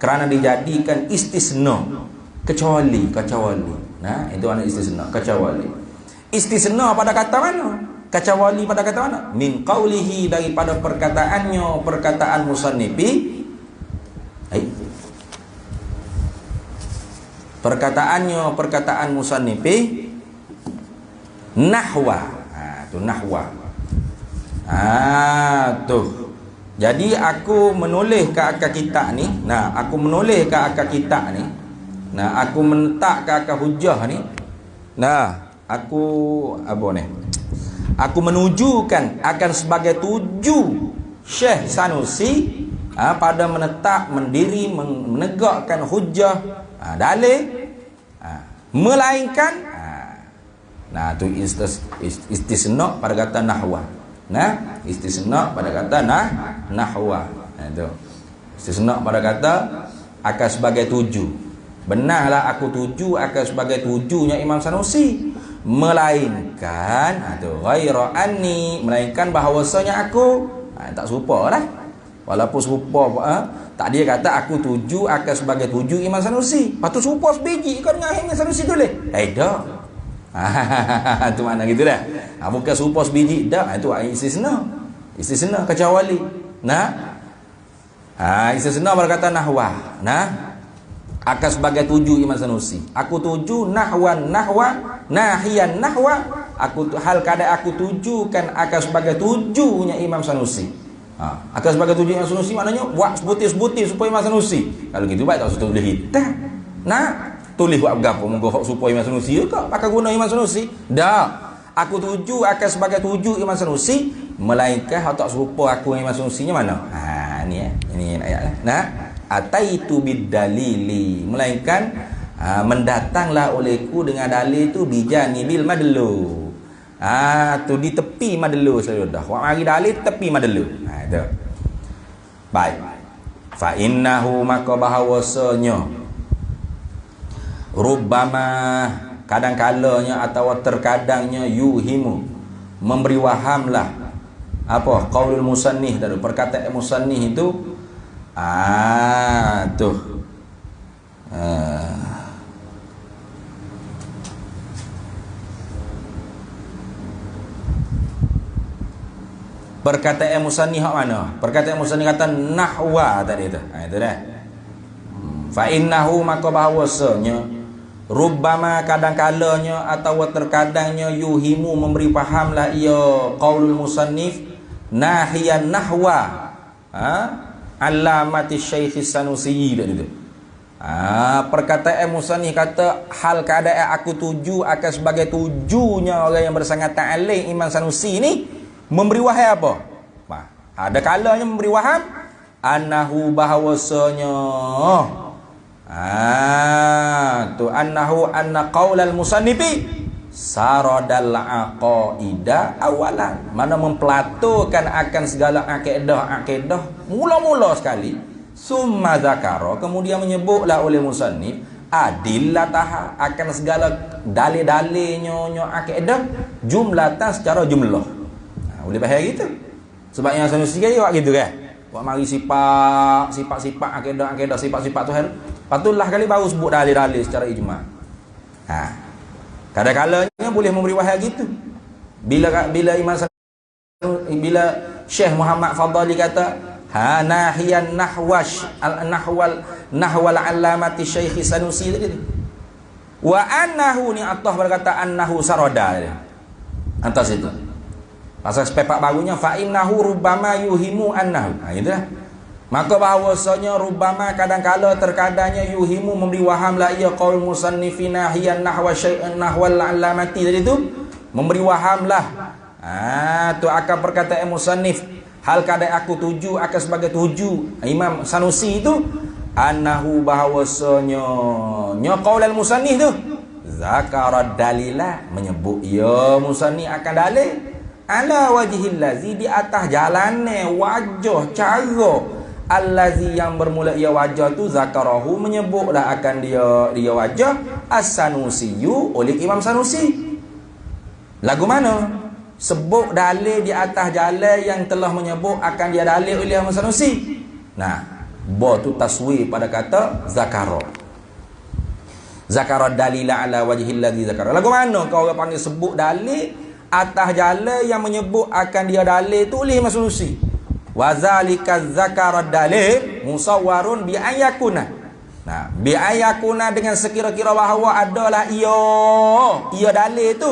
S1: Kerana dijadikan istisna, kecuali. Nah, itu ana istisna, kecuali. Istisna pada kata mana? Kecuali pada kata mana? Min qaulihi, daripada perkataannya, perkataan musannifi. Perkataan musannifi nahwa. Tu nahwa. Tuh. Jadi aku menulis ke akar kitab ni. Nah, aku menulis ke akar kitab ni. Nah, aku mentak ke akar hujah ni. Nah, aku apa ni? Aku menunjukkan akan sebagai tuju Syekh Sanusi pada menetap, mendiri, menegakkan hujah, dalil, melainkan. Nah, tu istisna pada kata nahwa. Nah, istisna pada kata nahwa. Itu. Istisna pada kata akan sebagai tuju. Benarlah aku tuju akan sebagai tujunya Imam Sanusi. Melainkan atau ghaira anni, melainkan bahawasanya aku tak serupa lah. Walaupun serupa tak dia kata aku tuju akan sebagai tuju Imam Sanusi. Lepas tu serupa sebiji ikut dengan Imam Sanusi tulis. Dah. Tu makna gitu dah. Bukan serupa sebiji dah, itu istisna. Istisna kecuali. Nah. Istisna berkata nahwa. Nah. Akan sebagai tuju Imam Sanusi. Aku tuju nahwan nahwa, nahiyan nahwa. Hal kadang aku tujukan akan sebagai tujunya Imam Sanusi. Akan sebagai tujuh Imam Sanusi maknanya buat sebutir-sebutir supaya Imam Sanusi. Kalau gitu baik tak tulis hitam. Nah, tulis buat gapo monggo supaya Imam Sanusi ke pakai guna Imam Sanusi. Dah. Aku tuju akan sebagai tuju Imam Sanusi, melainkan hak tak serupa aku Imam Sanusinya mana? Ni ini ayatlah. Nah, ataitu bid-dalili, melainkan mendatanglah olehku dengan dalil tu bijanibil madlu. Tu di tepi madlu saya dah. Wak mari dalil tepi madlu. Itu. Baik. Fa innahu maka bahawasanya rubbama kadang-kalanya atau terkadangnya yuhimu memberi wahamlah apa qaulul musannif dari perkataan musannif itu tuh perkataan musannif hak mana? Perkataan musannif kata nahwa tadi itu. Itu dah. Fa innahu maka bahawasanya rubbama kadang-kalanya atau terkadangnya yuhimu memberi fahamlah ia qaulul musannif nahiyan nahwa alamati Syekh Sanusi tadi itu. Perkataan musannif kata hal keadaan aku tuju akan sebagai tujunya orang yang bersangat ta'alim Imam Sanusi ini memberi wahai apa? Ada kalanya memberi waham annahu bahawasanya annahu anna qaulal musannifi saradal aqaida awalan, mana mempelatukan akan segala akidah mula-mula sekali, summa zakara kemudian menyebutlah oleh musannif adillataha akan segala dalil-dalilnya akidah jumlatan secara jumlah. Boleh bahaya gitu. Sebab yang Sanusi kan buat gitu kan. Buat mari sifat akidah sifat-sifat Tuhan. Patutlah kali baru sebut dalil-dalil secara ijma'. Kadang-kadangnya boleh memberi wahai gitu. Bila Syekh Muhammad Fadali kata nahiyan nahwal alamati Syekh Sanusi tadi. Wa annahu ni Allah berkata annahu sarada. Atas itu. Pasal sepepak barunya fa innahu rubbama yuhimu annahu. Itulah. Maka bahawasanya rubbama kadang-kala terkadangnya yuhimu memberi wahamlah ia qaul musannifina hiyan nahwa syai'an nahwal alamati tadi tu memberi wahamlah. Tu akan perkataan musannif hal kadang aku tuju akan sebagai tuju Imam Sanusi itu annahu bahawasanya qaulal musannif tu zakara dalila menyebut ya musannif akan dalil ala wajhil lazi di atas jalannya wajah cara allazi yang bermula ia wajah tu zakarahu menyebutlah akan dia wajah as-Sanusiyu oleh Imam Sanusi. Lagu mana? Sebut dalil di atas jalan yang telah menyebut akan dia dalil oleh Imam Sanusi. Nah, ba tu taswir pada kata zakara. Zakara dalila ala wajhil ladzi zakara. Lagu mana kau orang panggil sebut dalil atas jalan yang menyebut akan dia dalil tu oleh Imam Sanusi. Wa zalika zakara dalil musawwarun bi ayakuna. Nah, bi ayakuna dengan sekira-kira bahawa adalah ia dalil tu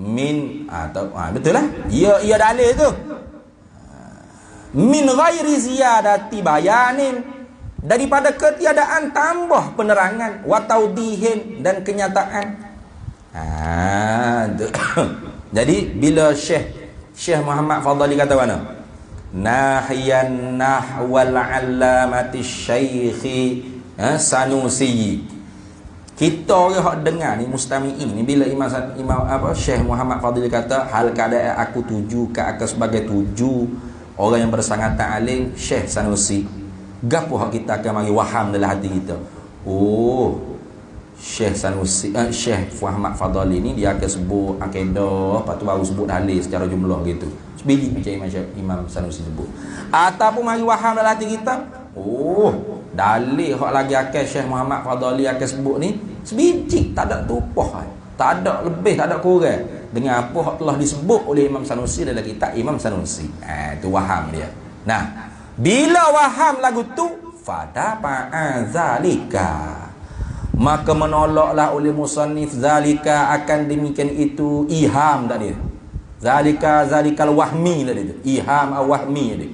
S1: min atau betul lah ia dalil tu min ghairi ziyadati bayanin daripada ketiadaan tambah penerangan wa taudihin dan kenyataan. Jadi bila Syekh Muhammad Fadali kata mana nahiyan nahwal alamati Syekh Sanusi, kita orang hak dengar ni mustami'in ni bila Imam Syekh Muhammad Fadil kata hal keadaan aku tuju ke akan sebagai tuju orang yang bersangat ta'alim Syekh Sanusi, gapo hak kita akan mari waham dalam hati kita. Syekh Sanusi Syekh Muhammad Fadil ni dia akan sebut akidah, lepas tu baru sebut dalil secara jumlah gitu. Sebiji macam Imam Sanusi sebut. Ataupun mari waham dalam hati kita, dalil hak lagi akan Syekh Muhammad Fadli akan sebut ni sebiji tak ada tupah. Tak ada lebih, tak ada kurang. Dengan apa yang telah disebut oleh Imam Sanusi dalam kitab Imam Sanusi. Itu waham dia. Nah, bila waham lagu tu, fada zalika, maka menolaklah oleh musannif zalika, akan demikian itu iham tadi. Zalikal wahmi tadi tu. Iham wahmi tadi.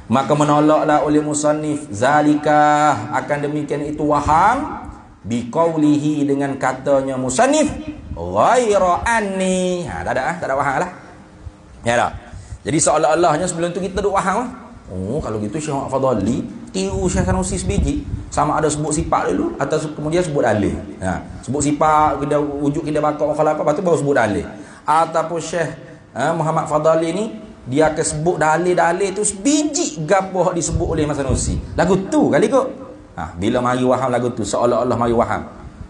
S1: Maka menolaklah oleh musannif zalika, akan demikian itu waham, biqaulihi, dengan katanya musannif ghaira anni. Tak ada waham lah. Ya tak? Jadi seolah-olahnya sebelum tu kita duk waham. Oh, kalau gitu Syekh Muhammad Fadhali tiru Syekh Sanusi sebiji, sama ada sebut sifat dulu atau kemudian sebut dalil. Sebut sifat kita wujud kita bakal khalafah, lepas tu baru sebut dalil. Ataupun Syekh Muhammad Fadhali ni dia akan sebut dalil-dalil tu sebiji gapo disebut oleh Imam Sanusi. Lagu tu kali kot. Bila mari waham lagu tu, seolah-olah mari waham.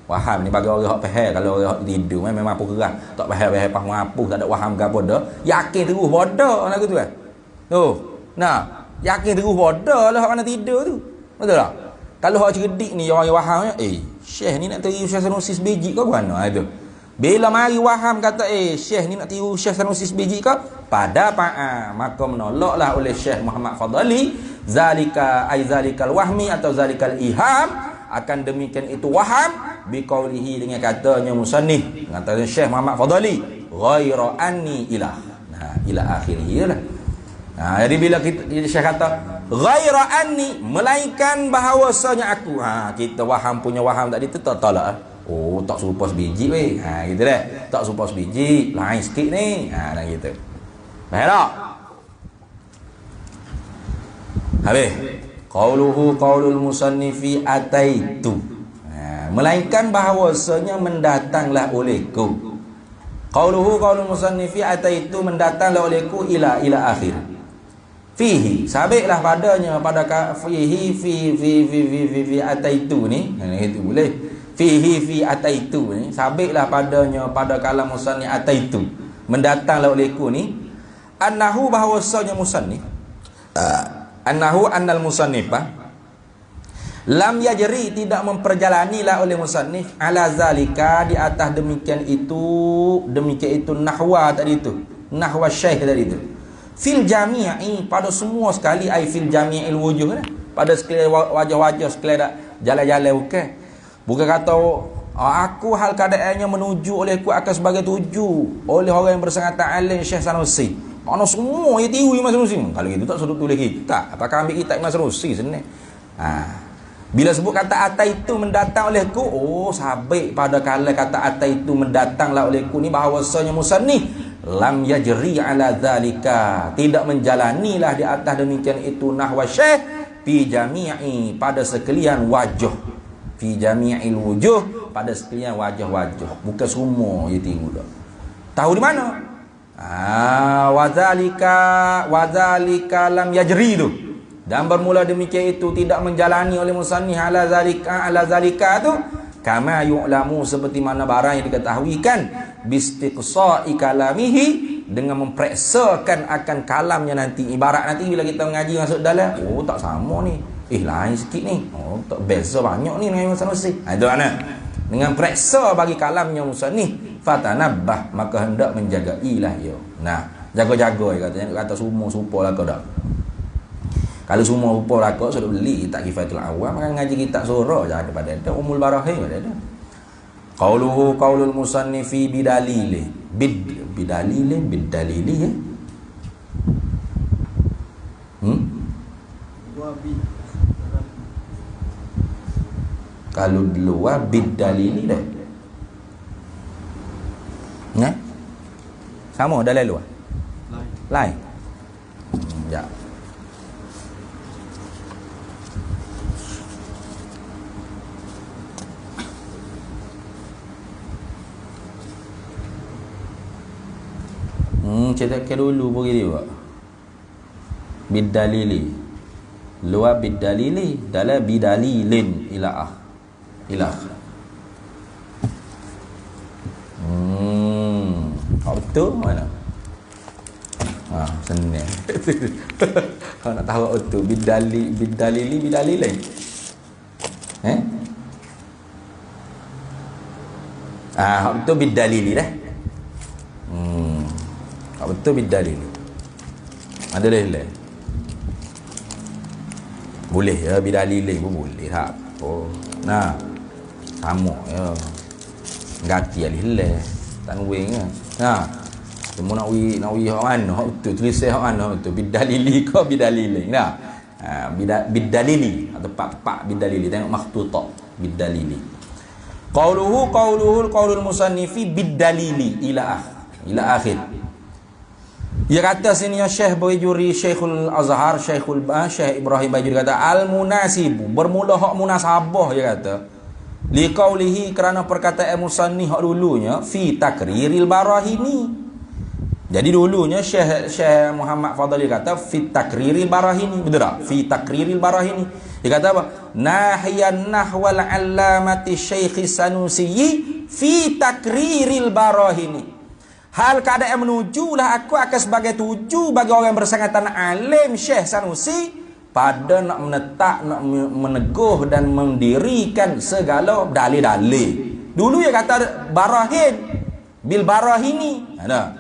S1: Waham ni bagi orang hak faham, kalau orang tidur memang apa kerah, tak faham apa, tak ada waham gapo dah. Yakin terus bodoh lagu tu kan. Nah, yakin terus bodoh lah hak mana tidur tu. Betul tak? Kalau hak cerdik ni orang yang wahamnya, Syekh ni nak tiru Syekh Sanusi sebiji ke mana itu. Bila mari waham kata Syekh ni nak tiru Syekh Sanusi sebiji ke, pada maka menolaklah oleh Syekh Muhammad Fadhali zalikal wahmi atau zalikal iham, akan demikian itu waham, biqaulihi, dengan katanya musannif, katanya Syekh Muhammad Fadhali ghaira anni ilah. Ila akhirih lah. Jadi bila Syekh kata ghaira anni, melainkan bahawasanya aku, kita waham punya waham tadi tu tak tolak. Tak serupa sebiji weh. Gitu dah. Tak serupa sebiji, lain sikit ni. Dah gitu. Faham tak? Habis. Qaulul musannifi ataitu. Melainkan bahawasanya mendatanglah olehku. Qaulul musannifi ataitu, mendatanglah olehku ila akhir. Fihi, sabitlah padanya, pada fihi fi ataitu ni. Itu boleh. Fi ataitu ni, sabitlah padanya, pada kalam musannif ataitu, mendatanglah olehku ni, annahu, bahawasanya musannif, annal musannifah lam yajri, tidak memperjalanilah oleh musannif, ala zalika, di atas demikian itu nahwa tadi itu, nahwa syekh tadi itu, fil jami'i, pada semua sekali, ai fil jami'il wujuh, pada sekalian wajah-wajah, sekalian jalan-jalan, bukan kata aku hal keadaannya menuju olehku akan sebagai tuju oleh orang yang bersangatan alim Syekh Sanusi. Mana semua dia tiru Imam Sanusi. Kalau gitu tak suruh tulis kita. Apakah ambil kitab Imam Sanusi sebenarnya? Bila sebut kata atai itu mendatang olehku, sabit pada kala kata atai itu mendatanglah olehku ni, bahawasanya musannif lam yajri ala zalika, tidak menjalanilah di atas demikian itu nahwa syekh fi jami'i, pada sekalian wajah, fi jami'il wujuh, pada sekalian wajah-wajah, bukan semua dia tiru dah. Tahu di mana? Wadzalika lam yajri tu. Dan bermula demikian itu tidak menjalani oleh musannif ala zalika tu, kama yu'lamu, seperti mana barang yang diketahui kan, bistiqsa'i kalamihi, dengan memperiksakan akan kalamnya nanti. Ibarat nanti bila kita mengaji masuk dalam, tak sama ni, lain sikit ni, tak beza banyak ni dengan Imam Sanusi. Itu mana? Dengan periksa bagi kalamnya musannif, fatanabbah, maka hendak menjaga ilah ya. Jaga-jaga katanya, kata semua supo lah kau dak. Kalau semua rupa lakuk sudah beli tak Kifayatul Awam, maka ngaji kitab surah je ada pada ada, Ummul Barahim ada. Qaulul musannifi bidalili bidalili ya. Kalau luar bidalili dah. Sama dalil luar. Lain. Ya. Cetakkan dulu pergi dia buat bidalili, luar bidalili, dalam bidalilin ilah. Betul mana? Senang. Kalau nak tahu betul bidalili bidalilin. Hak betul bidalili dah. Hak betul bidalili. Ada leh. Boleh ya bidalili pun boleh tak. Oh. Nah. Sama ya. Gati alih tanwing ya. Nah. Cuma nak wi hak mana? Hak betul tulis hak mana tu bidalili ke bidalili. Nah. Bidalili atau pak bidalili, tengok makhtutah bidalili. Qaulul musannifi bidalili ila akhir. Dia kata sini ya Syekh Bajuri, Syekhul Azhar, Syekh Ibrahim Bajuri kata al-munasibu, bermula hak munasabah, dia kata li qaulihi, kerana perkataan musannif hak dulunya fi takriril barahini. Jadi dulunya Syekh Muhammad Fadli kata fi takriril barahini, betul tak? Fi takriril barahini. Dia kata apa? Nahiyan nahwal allamati Syekh Sanusi fi takriril barahini. Hal keadaan menujulah aku akan sebagai tuju bagi orang bersangkutan alim Syekh Sanusi pada nak menetap, nak meneguh dan mendirikan segala dalil-dalil. Dulu dia kata barahin bil barahini, ada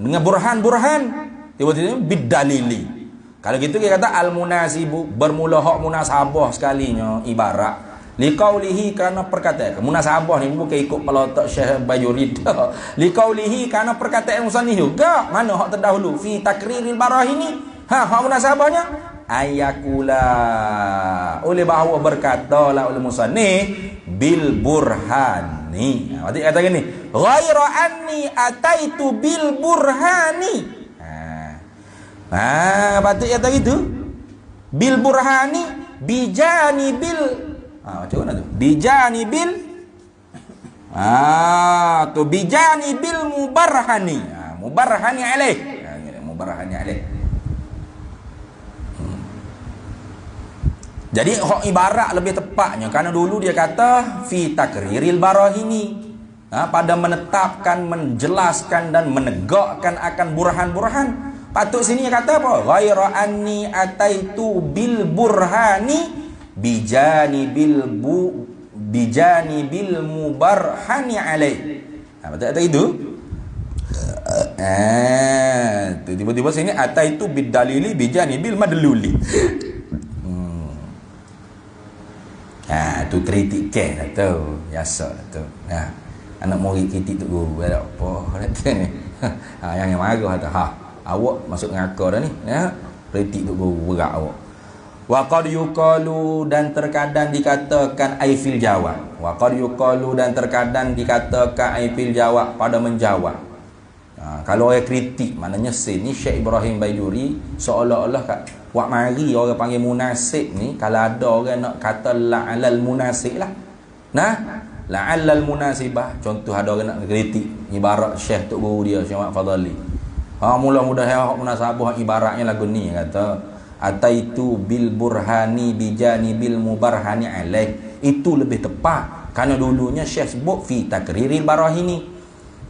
S1: dengan burhan-burhan, tiba-tiba bidalili. Kalau gitu dia kata al-munasibu, bermula hak munasabah sekalinya ibarat liqaulihi, kerana perkataan munasabah ni bukan ikut pelatak Syekh Bajuri dah. Liqaulihi, kerana perkataan musannif juga mana hak terdahulu fi takriril barahini. Hak munasabahnya ayakula, oleh bahawa berkatalah oleh musannif bil burhani. Berarti kata gini, ghaira anni ataitu bil burhani. Berarti kata gitu, bil burhani bijani bil macam mana tu? Bijani bil tu bijani bil mubarhani. Mubarhani alaih. Mubarhani alaih. Jadi hak ibarat lebih tepatnya, kerana dulu dia kata fi takriril barahini, pada menetapkan, menjelaskan dan menegakkan akan burhan-burhan. Patut sini dia kata apa? Ghaira anni ataitu bil burhani bijani bil mubarhani alaih. Betul kata itu? Tiba-tiba sini ataitu bidalili bijani bil madluli. Tu kritik ke tu biasa tu. Anak murid kritik tu guru ada apa kata ni. Yang marah kata awak masuk neraka dah ni ya. Kritik tu guru berat awak. Wa qad yuqalu, dan terkadang dikatakan aifil jawab. Wa qad yuqalu, dan terkadang dikatakan aifil jawab, pada menjawab. Kalau orang kritik, maknanya sini Syekh Ibrahim Bajuri seolah-olah buat mari orang panggil munasib ni, kalau ada orang nak kata la'alal munasib lah. La'alal munasibah, contoh ada orang nak kritik ibarat Syekh Tok Guru dia, Syekh Muhammad Fadli. Mula-mudahan munasabah ibaratnya lagu ni, kata ataitu bil burhani bijani bil mubarhani alaih. Itu lebih tepat, kerana dulunya Syekh sebut fi takriril barahini.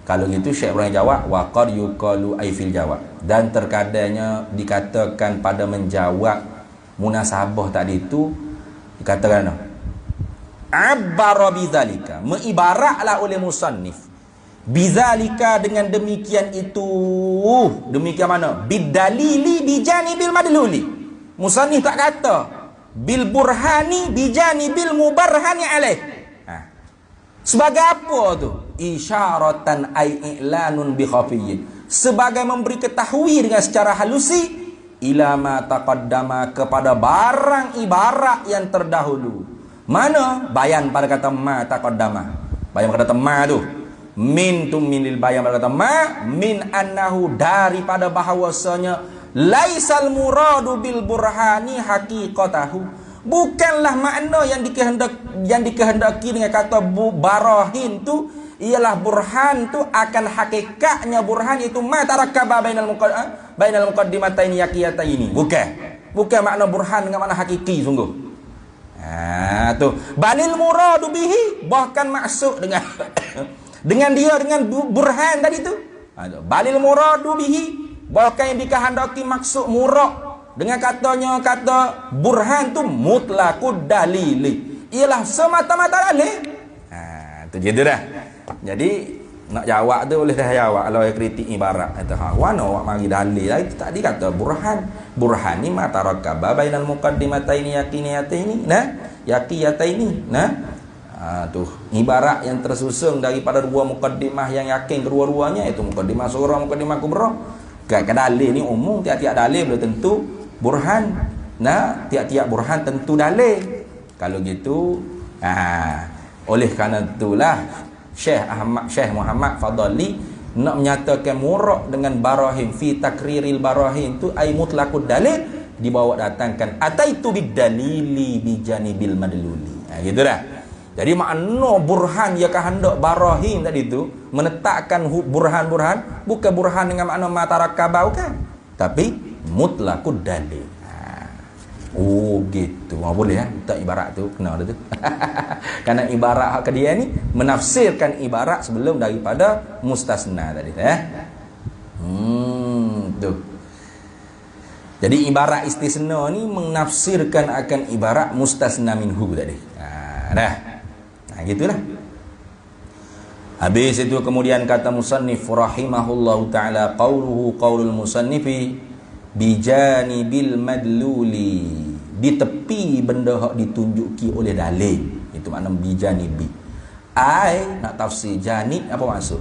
S1: Kalau gitu Syekh Ibrahim jawab wa qad yuqalu ay fil jawab, dan terkadangnya dikatakan pada menjawab munasabah tadi itu dikatakan abbara bidzalika, mengibaratlah oleh musannif bidzalika, dengan demikian itu. Demikian mana? Bidalili bijani bil madluli. Musannif tak kata bil burhani bijani bil mubarhani alaih. Sebagai apa tu? Isyaratan ay i'lanun bi khafiyyin, sebagai memberi ketahui dengan secara halusi ila ma taqaddama, kepada barang ibarat yang terdahulu. Mana? Bayan pada kata ma taqaddama. Bayan pada kata ma tu. Min tu minil bayan pada kata ma min annahu, daripada bahawasanya laisal muradu bil burhani haqiqatahu, bukanlah makna yang dikehendaki dengan kata barahin tu ialah burhan tu akan hakikatnya burhan itu ma tarakkaba bainal muqaddimataini yaqiyataini. Bukan makna burhan dengan makna hakiki sungguh. Tu balil muradu bihi, bahkan maksud dengan dengan burhan tadi tu. Balil muradu bihi, bahkan yang dikehendaki maksud murad dengan kata burhan tu mutlaqud dalili, ialah semata-mata dalil. Tu jadi dah. Jadi nak jawab tu boleh dah jawab. Kalau kritik ibarat kata wana awak mari dalil lah, itu tadi kata burhan ni ma tarakkaba bainal muqaddimataini yaqiniyataini yaqiyataini tu ibarat yang tersusun daripada dua muqaddimah yang yakin kedua-duanya, itu muqaddimah sughra, muqaddimah kubra. Ke dalil ni umum, tiap-tiap dalil belum tentu burhan. Tiap-tiap burhan tentu dalil. Kalau gitu oleh kerana itulah Syekh Muhammad Fadali nak menyatakan murak dengan barahim fi takriril barahim tu ai mutlaqud dalil, dibawa datangkan ataitu bidalili bijanibil madluli. Gitu dah. Jadi makna burhan ya kehendak barahim tadi tu menetapkan burhan-burhan, bukan burhan dengan makna matarakaba bukan, tapi mutlaqud dalil. Oh gitu. Boleh ya, tak ibarat tu kena dah tu. Karena ibarat hak dia ni menafsirkan ibarat sebelum daripada mustasna tadi tu. Jadi ibarat istisna ni menafsirkan akan ibarat mustasna minhu tadi. Gitulah. Habis itu kemudian kata musannif rahimahullahu taala, qaulul musannifi bijanibil madluli, di tepi benda hak ditunjuki oleh dalil. Itu makna bijanibi. Nak tafsir janib apa maksud?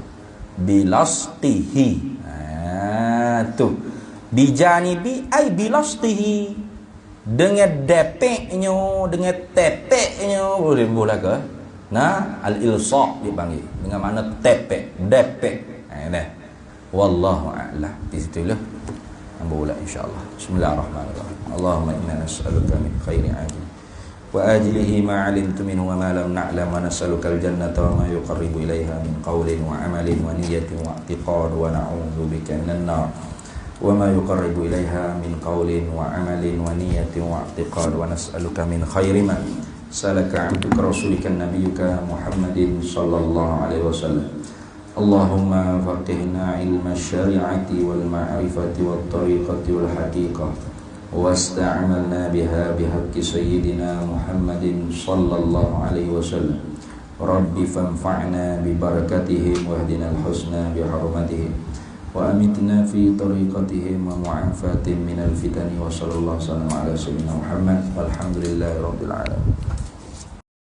S1: Bilastihi. Tu bijanibi ai bilastihi, dengan depeknya, dengan tepeknya, boleh ke? Al-ilsaq dipanggil dengan makna tepek, depek. Wallahu a'lam. Di situlah Ambil insyaAllah. Bismillahirrahmanirrahim. Allahumma inna nas'aluka min khairi ajil wa ajilihi ma alimtu minhu wa ma lam na'lam, wa nas'aluka al-jannata wa ma yuqarribu ilayha min qawlin wa amalin wa niyatin wa i'tiqad, wa na'udhu bika minan nar wa ma yuqarribu ilayha min qawlin wa amalin wa niyatin wa i'tiqad, wa nas'aluka min khairi ma salaka 'abduka rasulika nabiyyuka Muhammadin sallallahu alaihi wasallam. Allahumma faqihna ilma syari'ati wal ma'rifati wat tariqati wal haqiqah, wasta'amalna biha bihaqqi sayyidina Muhammadin sallallahu alaihi wasallam. Rabbi fanfa'na bi barakatihim wahdina al-husna bi hurmatihim wa amitna fi tariqatihim wa mu'afatin minal fitani, wa sallallahu alaihi wasallam ala sayyidina Muhammad walhamdulillahi rabbil alamin.